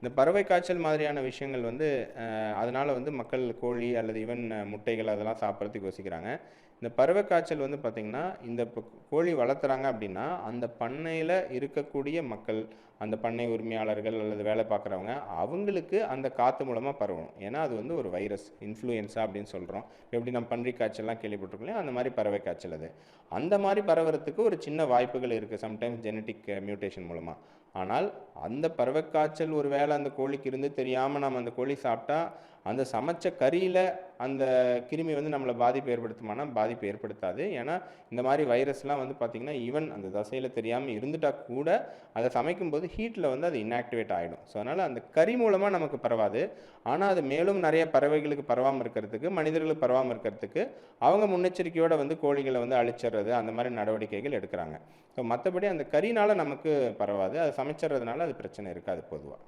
இந்த பறவை காய்ச்சல் மாதிரியான விஷயங்கள் வந்து அதனால் வந்து மக்கள் கோழி அல்லது ஈவன் முட்டைகள் அதெல்லாம் சாப்பிட்றதுக்கு யோசிக்கிறாங்க. இந்த பறவை காய்ச்சல் வந்து பார்த்திங்கன்னா, இந்த இப்போ கோழி வளர்த்துறாங்க அப்படின்னா, அந்த பண்ணையில் இருக்கக்கூடிய மக்கள், அந்த பண்ணை உரிமையாளர்கள் அல்லது வேலை பார்க்குறவங்க, அவங்களுக்கு அந்த காற்று மூலமாக பரவும். ஏன்னா அது வந்து ஒரு வைரஸ், இன்ஃப்ளூயன்ஸா அப்படின்னு சொல்கிறோம். எப்படி நம்ம பன்றி காய்ச்சல்லாம் கேள்விப்பட்டிருக்கோம், அந்த மாதிரி பறவை காய்ச்சல் அது. அந்த மாதிரி பரவறதுக்கு ஒரு சின்ன வாய்ப்புகள் இருக்குது, சம்டைம்ஸ் ஜெனட்டிக் மியூட்டேஷன் மூலமாக. ஆனால் அந்த பறவை காய்ச்சல் ஒரு வேளை அந்த கோழிக்கு இருந்து தெரியாமல் நம்ம அந்த கோழி சாப்பிட்டா, அந்த சமைச்ச கறியில் அந்த கிருமி வந்து நம்மளை பாதிப்பு ஏற்படுத்துமானா பாதிப்பு ஏற்படுத்தாது. ஏன்னா இந்த மாதிரி வைரஸ்லாம் வந்து பார்த்திங்கன்னா, ஈவன் அந்த தசையில் தெரியாமல் இருந்துட்டால் கூட அதை சமைக்கும்போது ஹீட்டில் வந்து அது இன்ஆக்டிவேட் ஆகிடும். ஸோ அதனால் அந்த கறி மூலமாக நமக்கு பரவாது. ஆனால் அது மேலும் நிறைய பறவைகளுக்கு பரவாமல் இருக்கிறதுக்கு, மனிதர்களுக்கு பரவாமல் இருக்கிறதுக்கு அவங்க முன்னெச்சரிக்கையோடு வந்து கோழிகளை வந்து அழிச்சிடுறது, அந்த மாதிரி நடவடிக்கைகள் எடுக்கிறாங்க. ஸோ மற்றபடி அந்த கறினால் நமக்கு பரவாது. அதை சமைச்சிட்றதுனால அது பிரச்சனை இருக்காது பொதுவாக.